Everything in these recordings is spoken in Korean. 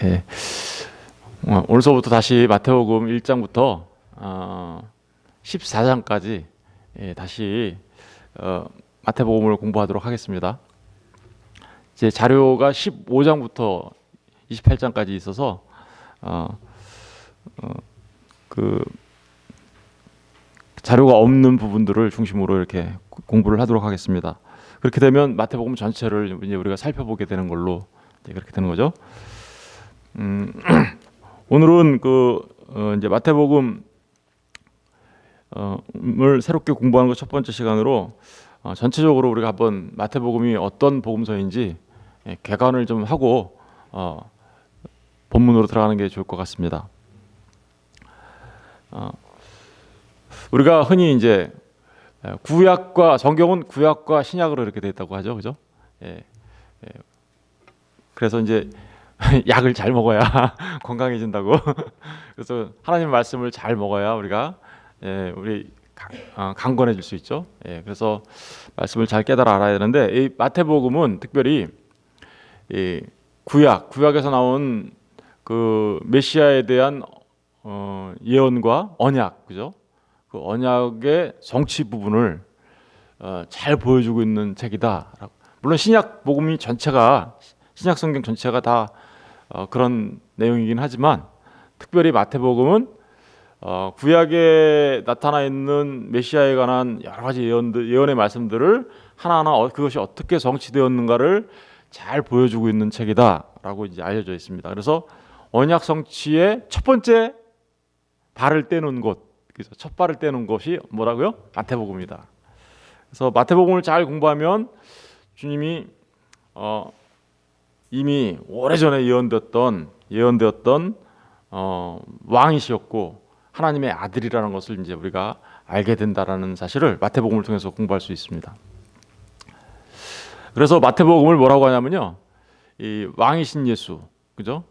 예. 오늘서부터 다시 마태복음 1장부터 14장까지 다시 마태복음을 공부하도록 하겠습니다. 제 자료가 15장부터 28장까지 있어서 그 자료가 없는 부분들을 중심으로 이렇게 공부를 하도록 하겠습니다. 그렇게 되면 마태복음 전체를 이제 우리가 살펴보게 되는 걸로 그렇게 되는 거죠. 오늘은 이제 마태복음을 새롭게 공부하는 것 첫 번째 시간으로 전체적으로 우리가 한번 마태복음이 어떤 복음서인지 개관을 좀 하고 본문으로 들어가는 게 좋을 것 같습니다. 우리가 흔히 이제 구약과 성경은 구약과 신약으로 이렇게 되어 있다고 하죠, 그죠? 그래서 이제 약을 잘 먹어야 건강해진다고. 그래서 하나님 말씀을 잘 먹어야 우리가 우리 강건해질 수 있죠. 그래서 말씀을 잘 깨달아 알아야 되는데 이 마태복음은 특별히 이 구약에서 나온 그 메시아에 대한 예언과 언약, 그죠? 그 언약의 성취 부분을 잘 보여주고 있는 책이다. 물론 신약 복음이 전체가 신약 성경 전체가 다 그런 내용이긴 하지만 특별히 마태복음은 구약에 나타나 있는 메시아에 관한 여러 가지 예언의 말씀들을 하나하나 그것이 어떻게 성취되었는가를 잘 보여주고 있는 책이다라고 이제 알려져 있습니다. 그래서 언약 성취의 첫 번째 발을 떼는 곳, 그래서 첫 발을 떼는 것이 뭐라고요? 마태복음이다. 그래서 마태복음을 잘 공부하면 주님이 이미 오래전에 예언되었던 왕이셨고 하나님의 아들이라는 것을 이제 우리가 알게 된다라는 사실을 마태복음을 통해서 공부할 수 있습니다. 그래서 마태복음을 뭐라고 하냐면요, 이 왕이신 예수, 그죠?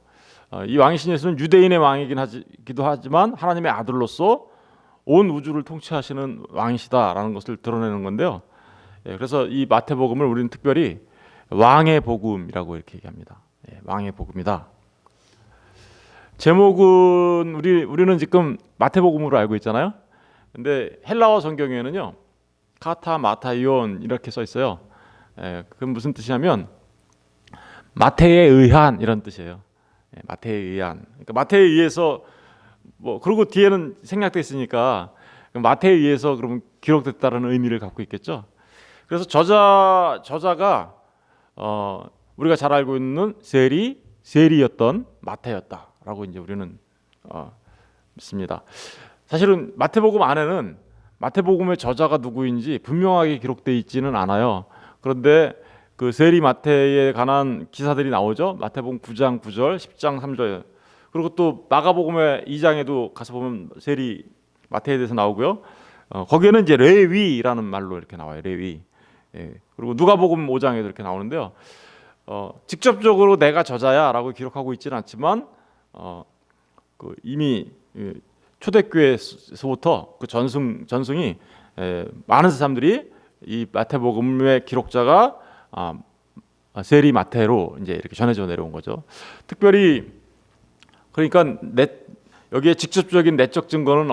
이 왕이신 예수는 유대인의 왕이기도 하지만 하나님의 아들로서 온 우주를 통치하시는 왕이시다라는 것을 드러내는 건데요. 그래서 이 마태복음을 우리는 특별히 왕의 복음이라고 이렇게 얘기합니다. 왕의 복음이다. 제목은 우리는 지금 마태복음으로 알고 있잖아요. 근데 헬라어 성경에는요, 카타 마타이온 이렇게 써 있어요. 그건 무슨 뜻이냐면 마태에 의한 이런 뜻이에요. 마태에 의한. 그러니까 마태에 의해서 그리고 뒤에는 생략돼 있으니까 마태에 의해서 그러면 기록됐다는 의미를 갖고 있겠죠. 그래서 저자가 우리가 잘 알고 있는 세리였던 마태였다라고 이제 우리는 믿습니다. 사실은 마태복음 안에는 마태복음의 저자가 누구인지 분명하게 기록되어 있지는 않아요. 그런데 그 세리 마태에 관한 기사들이 나오죠. 마태복음 9장 9절, 10장 3절. 그리고 또 마가복음의 2장에도 가서 보면 세리 마태에 대해서 나오고요. 거기에는 이제 레위라는 말로 이렇게 나와요. 레위. 그리고 누가복음 5장에도 이렇게 나오는데요. 직접적으로 내가 저자야라고 기록하고 있지는 않지만 이미 초대교회에서부터 그 전승이 많은 사람들이 이 마태복음의 기록자가 세리 마태로 이제 이렇게 전해져 내려온 거죠. 특별히 그러니까 여기에 직접적인 내적 증거는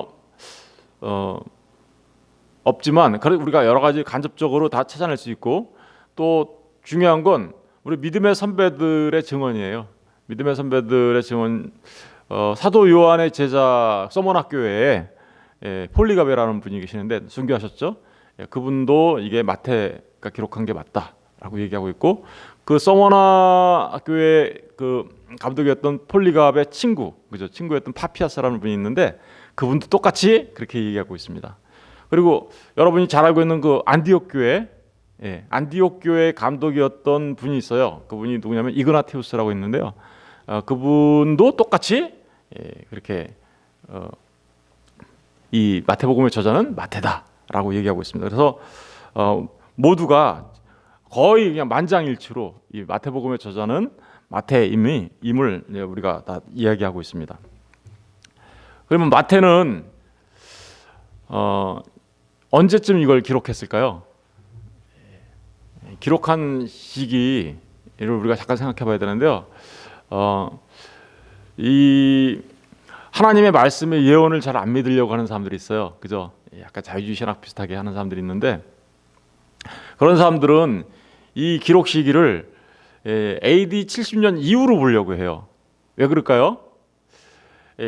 없지만 우리가 여러 가지 간접적으로 다 찾아낼 수 있고, 또 중요한 건 우리 믿음의 선배들의 증언이에요. 믿음의 선배들의 증언. 사도 요한의 제자 서머나 교회에 폴리가베라는 분이 계시는데 순교하셨죠. 그분도 이게 마태가 기록한 게 맞다라고 얘기하고 있고, 그 서머나 교회 그 감독이었던 폴리갑의 친구였던 파피아스라는 분이 있는데 그분도 똑같이 그렇게 얘기하고 있습니다. 그리고 여러분이 잘 알고 있는 그 안디옥 교회 감독이었던 분이 있어요. 그분이 누구냐면 이그나티우스라고 있는데요. 그분도 똑같이 그렇게 이 마태복음의 저자는 마태다라고 얘기하고 있습니다. 그래서 모두가 거의 그냥 만장일치로 이 마태복음의 저자는 마태임을 우리가 다 이야기하고 있습니다. 그러면 마태는 언제쯤 이걸 기록했을까요? 기록한 시기를 우리가 잠깐 생각해 봐야 되는데요. 이 하나님의 말씀의 예언을 잘 안 믿으려고 하는 사람들이 있어요. 그죠? 약간 자유주의 신학 비슷하게 하는 사람들이 있는데, 그런 사람들은 이 기록 시기를 AD 70년 이후로 보려고 해요. 왜 그럴까요?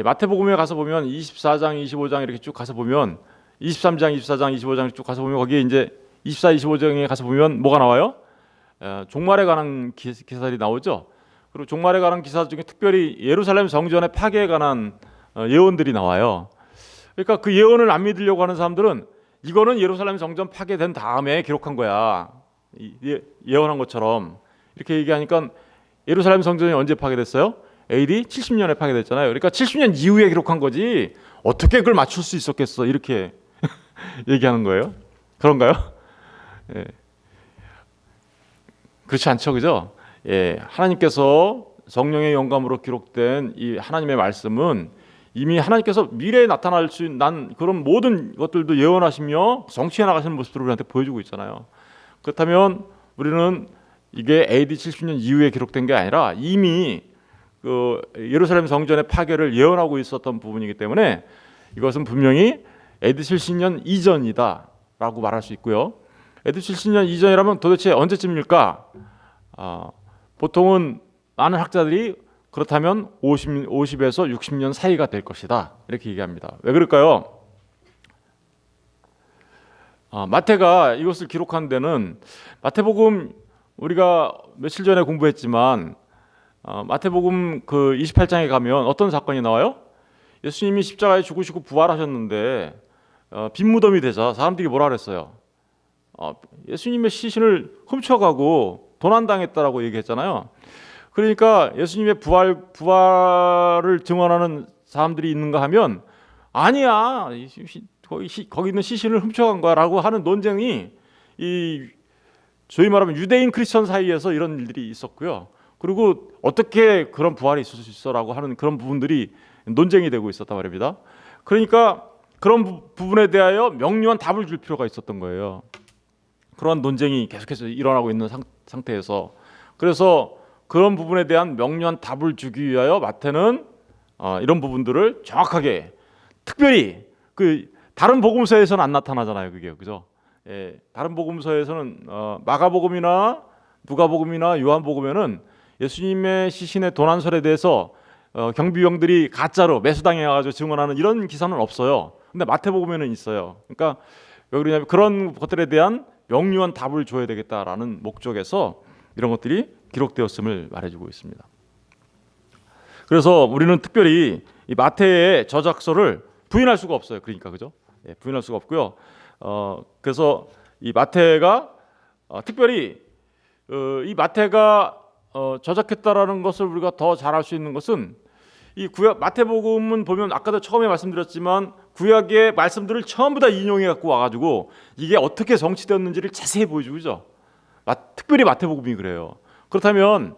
마태복음에 가서 보면 24장, 25장 이렇게 쭉 가서 보면 23장, 24장, 25장 쭉 가서 보면 거기에 이제 24, 25장에 가서 보면 뭐가 나와요? 종말에 관한 기사들이 나오죠. 그리고 종말에 관한 기사 중에 특별히 예루살렘 성전의 파괴에 관한 예언들이 나와요. 그러니까 그 예언을 안 믿으려고 하는 사람들은 이거는 예루살렘 성전 파괴된 다음에 기록한 거야, 예언한 것처럼 이렇게 얘기하니까, 예루살렘 성전이 언제 파괴됐어요? AD 70년에 파괴됐잖아요. 그러니까 70년 이후에 기록한 거지 어떻게 그걸 맞출 수 있었겠어, 이렇게 얘기하는 거예요. 그런가요? 예. 그렇지 않죠, 그죠? 하나님께서 성령의 영감으로 기록된 이 하나님의 말씀은 이미 하나님께서 미래에 나타날 수 있는 그런 모든 것들도 예언하시며 성취해 나가시는 모습들을 우리한테 보여주고 있잖아요. 그렇다면 우리는 이게 AD 70년 이후에 기록된 게 아니라 이미 그 예루살렘 성전의 파괴를 예언하고 있었던 부분이기 때문에 이것은 분명히 AD 70년 이전이다라고 말할 수 있고요. AD 70년 이전이라면 도대체 언제쯤일까? 보통은 많은 학자들이 그렇다면 50에서 60년 사이가 될 것이다, 이렇게 얘기합니다. 왜 그럴까요? 마태가 이것을 기록한 데는, 마태복음 우리가 며칠 전에 공부했지만 마태복음 그 28장에 가면 어떤 사건이 나와요? 예수님이 십자가에 죽으시고 부활하셨는데 빈 무덤이 되자 사람들이 뭐라 그랬어요? 예수님의 시신을 훔쳐가고 도난당했다라고 얘기했잖아요. 그러니까 예수님의 부활을 증언하는 사람들이 있는가 하면, 아니야, 거기 있는 시신을 훔쳐간 거라고 하는 논쟁이 저희 말하면 유대인 크리스천 사이에서 이런 일들이 있었고요. 그리고 어떻게 그런 부활이 있을 수 있어라고 하는 그런 부분들이 논쟁이 되고 있었단 말입니다. 그러니까 그런 부분에 대하여 명료한 답을 줄 필요가 있었던 거예요. 그런 논쟁이 계속해서 일어나고 있는 상태에서, 그래서 그런 부분에 대한 명료한 답을 주기 위하여 마태는 이런 부분들을 정확하게, 특별히 그 다른 복음서에서는 안 나타나잖아요, 그게, 그죠? 다른 복음서에서는 마가복음이나 누가복음이나 요한복음에는 예수님의 시신의 도난설에 대해서 경비병들이 가짜로 매수당해가지고 증언하는 이런 기사는 없어요. 근데 마태복음에는 있어요. 그러니까 왜 그러냐면 그런 것들에 대한 명료한 답을 줘야 되겠다라는 목적에서 이런 것들이 기록되었음을 말해주고 있습니다. 그래서 우리는 특별히 이 마태의 저작서를 부인할 수가 없어요. 그러니까, 그죠? 부인할 수가 없고요. 그래서 이 마태가 특별히 이 마태가 저작했다라는 것을 우리가 더 잘 알 수 있는 것은, 이 구약 마태복음은 보면 아까도 처음에 말씀드렸지만 구약의 말씀들을 전부 다 인용해 갖고 와가지고 이게 어떻게 성취되었는지를 자세히 보여주죠. 특별히 마태복음이 그래요. 그렇다면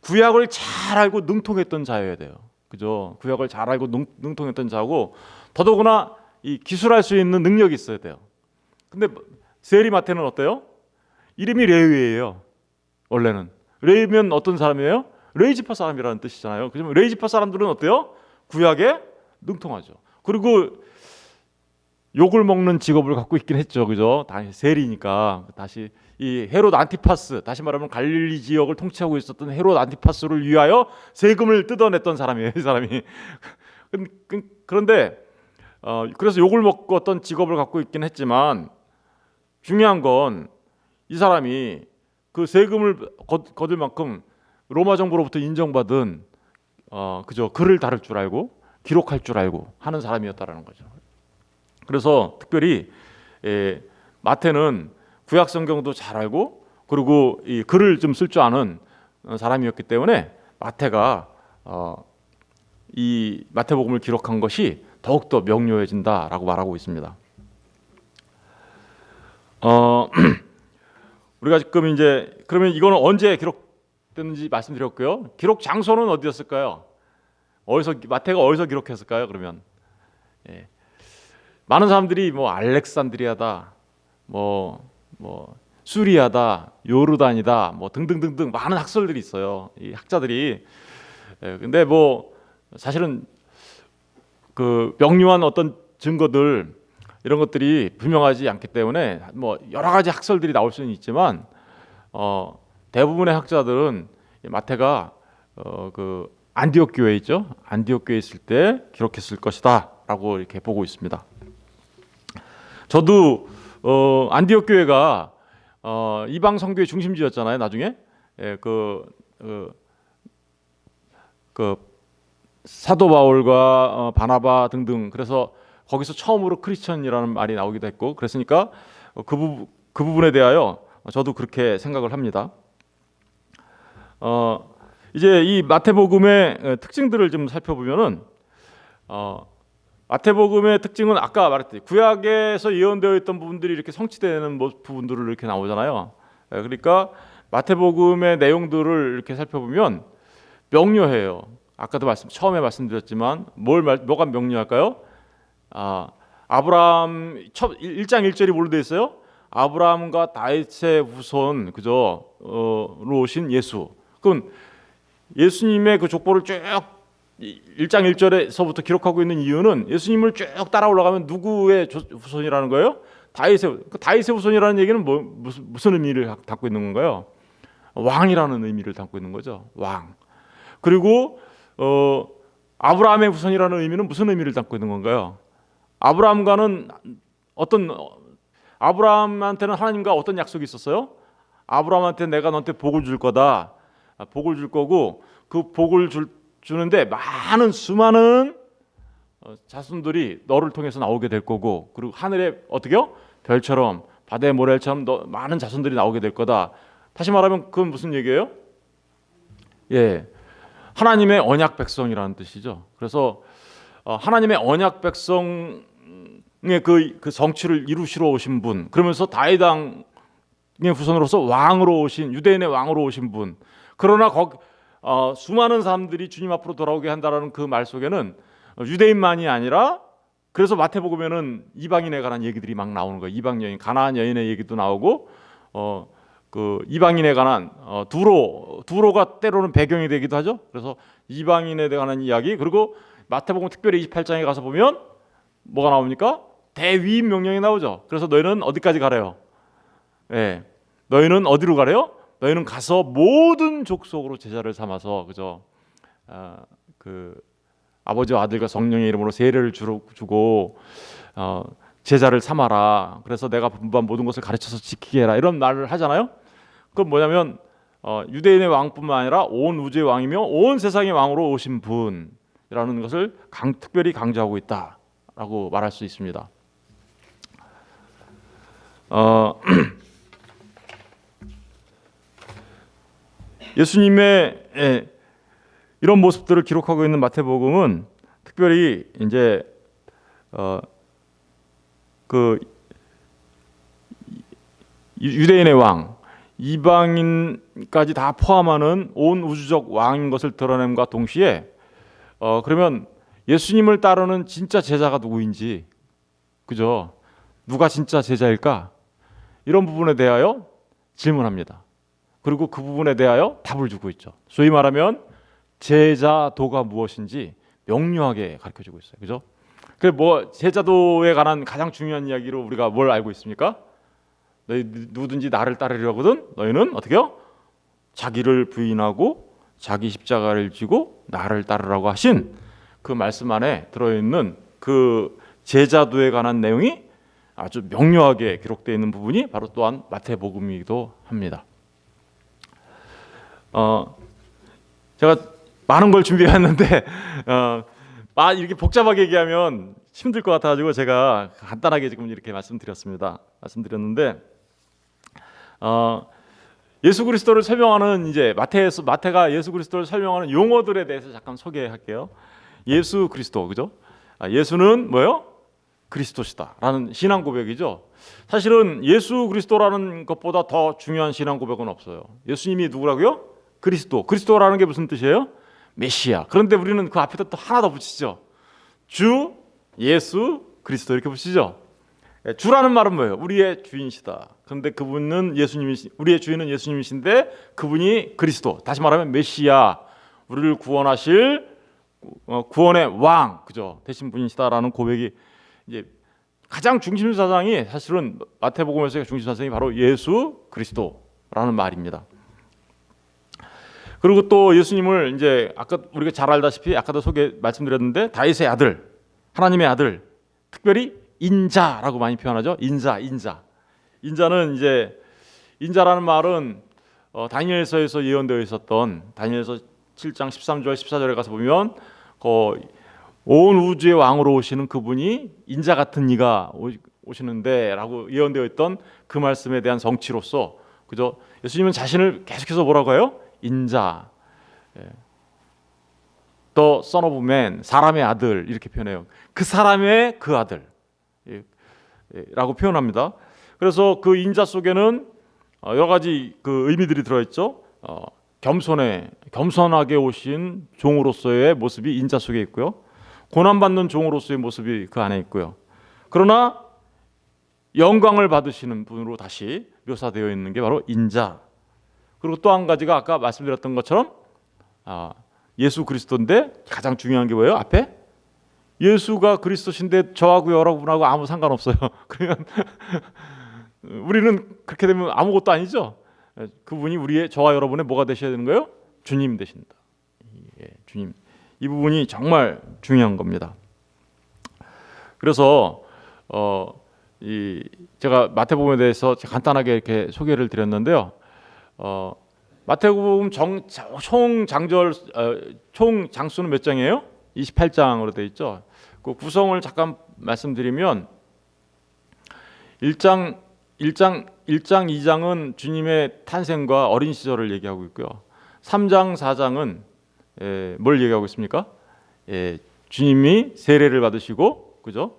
구약을 잘 알고 능통했던 자여야 돼요, 그죠? 구약을 잘 알고 능통했던 자고, 더더구나 이 기술할 수 있는 능력이 있어야 돼요. 근데 세리 마태는 어때요? 이름이 레위예요. 원래는 레위면 어떤 사람이에요? 레위지파 사람이라는 뜻이잖아요. 그러면 레위지파 사람들은 어때요? 구약에 능통하죠. 그리고 욕을 먹는 직업을 갖고 있긴 했죠, 그죠? 다시 세리니까. 다시 이 헤롯 안티파스, 다시 말하면 갈릴리 지역을 통치하고 있었던 헤롯 안티파스를 위하여 세금을 뜯어냈던 사람이에요, 이 사람이. 그런데 그래서 욕을 먹고 어떤 직업을 갖고 있긴 했지만, 중요한 건 이 사람이 그 세금을 거둘 만큼 로마 정부로부터 인정받은 그죠, 글을 다룰 줄 알고 기록할 줄 알고 하는 사람이었다라는 거죠. 그래서 특별히 마태는 구약 성경도 잘 알고, 그리고 이 글을 좀 쓸 줄 아는 사람이었기 때문에 마태가 이 마태복음을 기록한 것이 더욱더 명료해진다라고 말하고 있습니다. 우리가 지금 이제 그러면 이거는 언제 기록됐는지 말씀드렸고요. 기록 장소는 어디였을까요? 마태가 어디서 기록했을까요? 그러면 많은 사람들이 뭐 알렉산드리아다, 뭐 수리아다, 요르단이다, 뭐 등등등등 많은 학설들이 있어요, 이 학자들이. 근데 뭐 사실은 그 명료한 어떤 증거들 이런 것들이 분명하지 않기 때문에 뭐 여러 가지 학설들이 나올 수는 있지만 대부분의 학자들은 마태가 그 안디옥 교회 있죠. 안디옥 교회 있을 때 기록했을 것이다라고 이렇게 보고 있습니다. 저도 안디옥 교회가 이방 선교의 중심지였잖아요. 나중에 그 사도 바울과 바나바 등등, 그래서 거기서 처음으로 크리스천이라는 말이 나오기도 했고, 그랬으니까 그 부분에 대하여 저도 그렇게 생각을 합니다. 이제 이 마태복음의 특징들을 좀 살펴보면은 마태복음의 특징은 아까 말했듯이 구약에서 예언되어 있던 부분들이 이렇게 성취되는 부분들을 이렇게 나오잖아요. 그러니까 마태복음의 내용들을 이렇게 살펴보면 명료해요. 아까도 처음에 말씀드렸지만 뭐가 명료할까요? 아브라함 1장 1절이 뭘로 되어 있어요? 아브라함과 다윗의 후손 로 오신 예수. 그럼 예수님의 그 족보를 쭉 1장 1절에서부터 기록하고 있는 이유는 예수님을 쭉 따라 올라가면 누구의 후손이라는 거예요? 다윗의 후손이라는 얘기는 무슨 의미를 담고 있는 건가요? 왕이라는 의미를 담고 있는 거죠. 왕. 그리고 아브라함의 후손이라는 의미는 무슨 의미를 담고 있는 건가요? 아브라함한테는 하나님과 어떤 약속이 있었어요? 아브라함한테 내가 너한테 복을 줄 거다. 복을 줄 거고, 그 복을 주는데 수많은 자손들이 너를 통해서 나오게 될 거고, 그리고 하늘에 어떻게요? 별처럼, 바다의 모래처럼 많은 자손들이 나오게 될 거다. 다시 말하면 그건 무슨 얘기예요? 예, 하나님의 언약 백성이라는 뜻이죠. 그래서 하나님의 언약 백성의 그 성취를 이루시러 오신 분, 그러면서 다윗 왕의 후손으로서 왕으로 오신, 유대인의 왕으로 오신 분. 그러나 수많은 사람들이 주님 앞으로 돌아오게 한다라는 그 말 속에는 유대인만이 아니라, 그래서 마태복음에는 이방인에 관한 얘기들이 막 나오는 거예요. 이방 여인, 가나안 여인의 얘기도 나오고, 그 이방인에 관한 두로가 때로는 배경이 되기도 하죠. 그래서 이방인에 관한 이야기. 그리고 마태복음 특별히 28장에 가서 보면 뭐가 나옵니까? 대위임 명령이 나오죠. 그래서 너희는 어디까지 가래요? 예, 너희는 어디로 가래요? 너희는 가서 모든 족속으로 제자를 삼아서, 그죠? 그 아버지와 아들과 성령의 이름으로 세례를 주고 제자를 삼아라. 그래서 내가 분부한 모든 것을 가르쳐서 지키게 해라. 이런 말을 하잖아요. 그건 뭐냐면 유대인의 왕뿐만 아니라 온 우주의 왕이며 온 세상의 왕으로 오신 분이라는 것을 특별히 강조하고 있다라고 말할 수 있습니다. 예수님의 이런 모습들을 기록하고 있는 마태복음은 특별히 이제 그 유대인의 왕, 이방인까지 다 포함하는 온 우주적 왕인 것을 드러냄과 동시에 그러면 예수님을 따르는 진짜 제자가 누구인지, 그죠? 누가 진짜 제자일까? 이런 부분에 대하여 질문합니다. 그리고 그 부분에 대하여 답을 주고 있죠. 소위 말하면 제자도가 무엇인지 명료하게 가르쳐주고 있어요. 그죠? 제자도에 관한 가장 중요한 이야기로 우리가 뭘 알고 있습니까? 너희 누구든지 나를 따르려거든 너희는 어떻게요? 자기를 부인하고 자기 십자가를 지고 나를 따르라고 하신 그 말씀 안에 들어있는 그 제자도에 관한 내용이 아주 명료하게 기록되어 있는 부분이 바로 또한 마태복음이기도 합니다. 제가 많은 걸 준비했는데 이렇게 복잡하게 얘기하면 힘들 것 같아가지고 제가 간단하게 지금 이렇게 말씀드렸는데 예수 그리스도를 설명하는 이제 마태가 예수 그리스도를 설명하는 용어들에 대해서 잠깐 소개할게요. 예수 그리스도, 그죠? 예수는 뭐예요? 그리스도시다라는 신앙 고백이죠. 사실은 예수 그리스도라는 것보다 더 중요한 신앙 고백은 없어요. 예수님이 누구라고요? 그리스도라는 게 무슨 뜻이에요? 메시아. 그런데 우리는 그 앞에다 또 하나 더 붙이죠. 주, 예수, 그리스도 이렇게 붙이죠. 주라는 말은 뭐예요? 우리의 주인이시다. 그런데 그분은 우리의 주인은 예수님이신데 그분이 그리스도. 다시 말하면 메시아, 우리를 구원하실 구원의 왕, 그죠? 되신 분이시다라는 고백이 이제 가장 중심 사상이 사실은 마태복음에서의 중심 사상이 바로 예수 그리스도라는 말입니다. 그리고 또 예수님을 이제 아까 우리가 잘 알다시피 아까도 말씀드렸는데 다윗의 아들, 하나님의 아들, 특별히 인자라고 많이 표현하죠. 인자는 이제 인자라는 말은 다니엘서에서 예언되어 있었던 다니엘서 7장 13절 14절에 가서 보면 온 우주의 왕으로 오시는 그분이 인자 같은 이가 오시는데라고 예언되어 있던 그 말씀에 대한 성취로서 그죠? 예수님은 자신을 계속해서 뭐라고 해요? 인자, The Son of Man, 사람의 아들 이렇게 표현해요. 그 사람의 그 아들 라고 표현합니다. 그래서 그 인자 속에는 여러 가지 그 의미들이 들어있죠. 겸손하게 오신 종으로서의 모습이 인자 속에 있고요. 고난받는 종으로서의 모습이 그 안에 있고요. 그러나 영광을 받으시는 분으로 다시 묘사되어 있는 게 바로 인자. 그리고 또 한 가지가 아까 말씀드렸던 것처럼 예수 그리스도인데 가장 중요한 게 뭐예요? 앞에 예수가 그리스도신데 저하고 여러분하고 아무 상관없어요. 그러면 우리는 그렇게 되면 아무것도 아니죠. 그분이 저와 여러분의 뭐가 되셔야 되는 거예요? 주님 되신다. 주님. 이 부분이 정말 중요한 겁니다. 그래서 제가 마태복음에 대해서 간단하게 이렇게 소개를 드렸는데요. 마태복음 총 장수는 몇 장이에요? 28장으로 되어 있죠. 그 구성을 잠깐 말씀드리면 1장, 2장은 주님의 탄생과 어린 시절을 얘기하고 있고요. 3장, 4장은 뭘 얘기하고 있습니까? 주님이 세례를 받으시고, 그죠?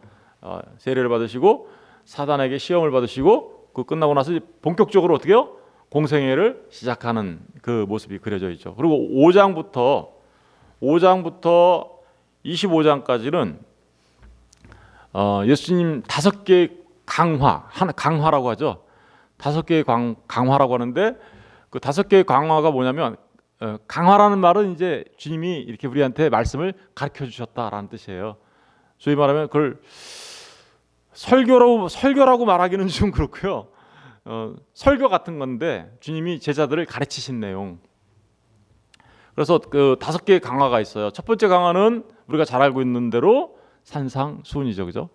세례를 받으시고 사단에게 시험을 받으시고 그 끝나고 나서 본격적으로 어떻게 해요? 공생애를 시작하는 그 모습이 그려져 있죠. 그리고 5장부터 25장까지는 예수님 5개의 강화라고 하죠. 5개의 강화라고 하는데 그 5개의 강화가 뭐냐면 강화라는 말은 이제 주님이 이렇게 우리한테 말씀을 가르쳐 주셨다라는 뜻이에요. 소위 말하면 그걸 설교라고 말하기는 좀 그렇고요. 설교 같은 건데 주님이 제자들을 가르치신 내용. 그래서 그 5개의 강화가 있어요. 첫 번째 강화는 우리가 잘 알고 있는 대로 산상수훈이죠, 그죠?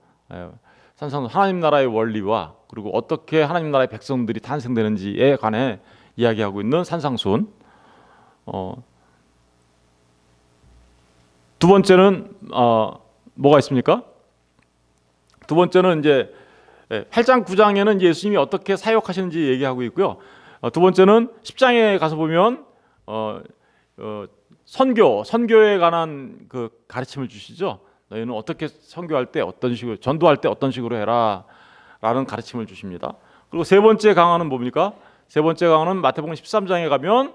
산상수훈, 하나님 나라의 원리와 그리고 어떻게 하나님 나라의 백성들이 탄생되는지에 관해 이야기하고 있는 산상수훈. 두 번째는 뭐가 있습니까? 두 번째는 이제 8장 9장에는 예수님이 어떻게 사역하시는지 얘기하고 있고요. 두 번째는 10장에 가서 보면 선교에 관한 그 가르침을 주시죠. 너희는 어떻게 선교할 때 어떤 식으로, 전도할 때 어떤 식으로 해라라는 가르침을 주십니다. 그리고 세 번째 강화는 뭡니까? 세 번째 강화는 마태복음 13장에 가면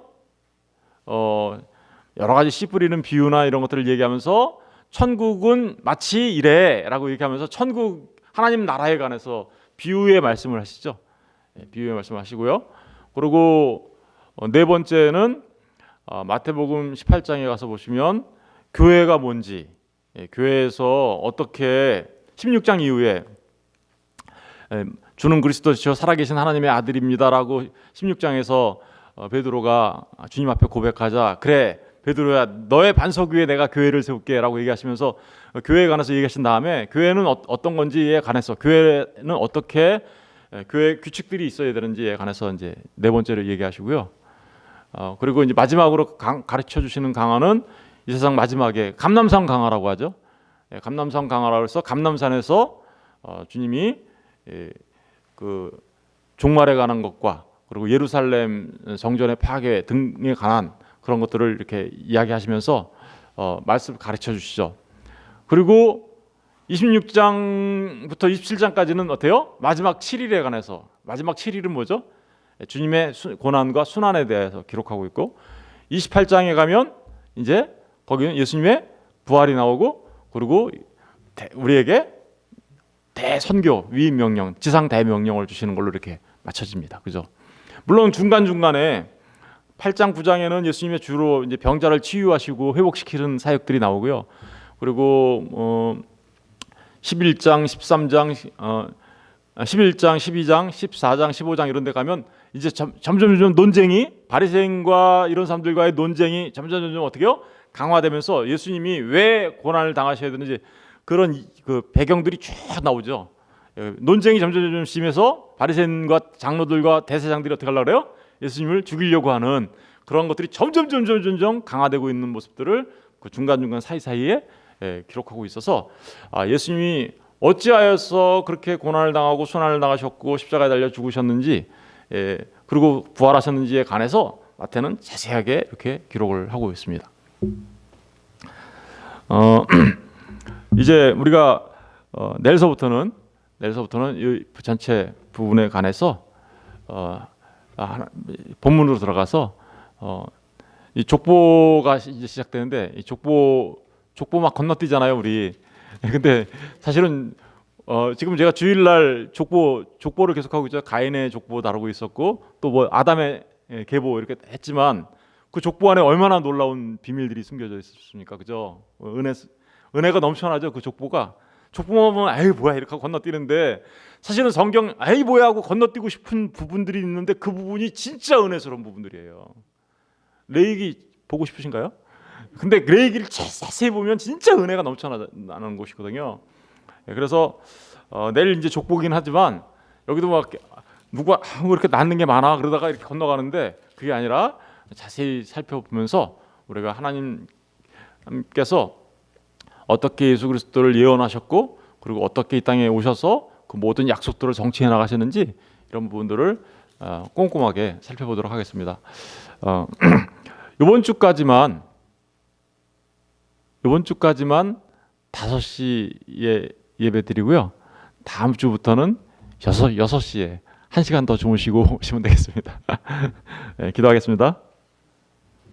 여러 가지 씨 뿌리는 비유나 이런 것들을 얘기하면서 천국은 마치 이래라고 얘기하면서 천국 하나님 나라에 관해서 비유의 말씀을 하시죠. 비유의 말씀을 하시고요. 그리고 네 번째는 마태복음 18장에 가서 보시면 교회가 뭔지, 교회에서 어떻게 16장 이후에 주는 그리스도시요 살아계신 하나님의 아들입니다라고 16장에서 베드로가 주님 앞에 고백하자, 그래 베드로야 너의 반석 위에 내가 교회를 세울게라고 얘기하시면서 교회에 관해서 얘기하신 다음에 교회는 어떤 건지에 관해서, 교회는 어떻게 교회 규칙들이 있어야 되는지에 관해서 이제 네 번째로 얘기하시고요. 그리고 이제 마지막으로 가르쳐 주시는 강화는 이 세상 마지막에 감람산 강화라고 하죠. 감람산 강화라고 해서 감람산에서 주님이 그 종말에 관한 것과 그리고 예루살렘 성전의 파괴 등에 관한 그런 것들을 이렇게 이야기하시면서 말씀을 가르쳐 주시죠. 그리고 26장부터 27장까지는 어때요? 마지막 7일에 관해서. 마지막 7일은 뭐죠? 주님의 고난과 순환에 대해서 기록하고 있고, 28장에 가면 이제 거기는 예수님의 부활이 나오고, 그리고 우리에게 대선교 위임 명령, 지상 대명령을 주시는 걸로 이렇게 맞춰집니다. 그죠? 물론 중간중간에 8장 9장에는 예수님의 주로 이제 병자를 치유하시고 회복시키는 사역들이 나오고요. 그리고 11장, 13장, 11장, 12장, 14장, 15장 이런 데 가면 이제 점점 논쟁이, 바리새인과 이런 사람들과의 논쟁이 점점 어떻게요? 강화되면서 예수님이 왜 고난을 당하셔야 되는지 그런 그 배경들이 쭉 나오죠. 논쟁이 점점 심해서 바리새인과 장로들과 대제사장들이 어떻게 하려고 그래요? 예수님을 죽이려고 하는 그런 것들이 점점 강화되고 있는 모습들을 그 중간중간 사이사이에 기록하고 있어서 예수님이 어찌하여서 그렇게 고난을 당하고 순환을 당하셨고 십자가에 달려 죽으셨는지 그리고 부활하셨는지에 관해서 마태는 자세하게 이렇게 기록을 하고 있습니다. 이제 우리가 내일서부터는 이 전체 부분에 관해서 본문으로 들어가서 이 족보가 이제 시작되는데 이 족보 막 건너뛰잖아요, 우리. 근데 사실은 지금 제가 주일날 족보를 계속하고 있죠. 가인의 족보 다루고 있었고 또 뭐 아담의 계보 이렇게 했지만 그 족보 안에 얼마나 놀라운 비밀들이 숨겨져 있었습니까, 그죠? 은혜가 넘쳐나죠. 그 족보만 보면 아이 뭐야 이렇게 하고 건너뛰는데 사실은 성경 아이 뭐야 하고 건너뛰고 싶은 부분들이 있는데 그 부분이 진짜 은혜스러운 부분들이에요. 레위기 보고 싶으신가요? 근데 레위기를 자세히 보면 진짜 은혜가 넘쳐나는 곳이거든요. 그래서 내일 이제 족보긴 하지만 여기도 막 누가 이렇게 낳는 게 많아 그러다가 이렇게 건너가는데 그게 아니라 자세히 살펴보면서 우리가 하나님께서 어떻게 예수 그리스도를 예언하셨고 그리고 어떻게 이 땅에 오셔서 그 모든 약속들을 성취해 나가시는지 이런 부분들을 꼼꼼하게 살펴보도록 하겠습니다. 이번 주까지만 5시에 예배 드리고요. 다음 주부터는 6시에 1시간 더 주무시고 오시면 되겠습니다. 네, 기도하겠습니다.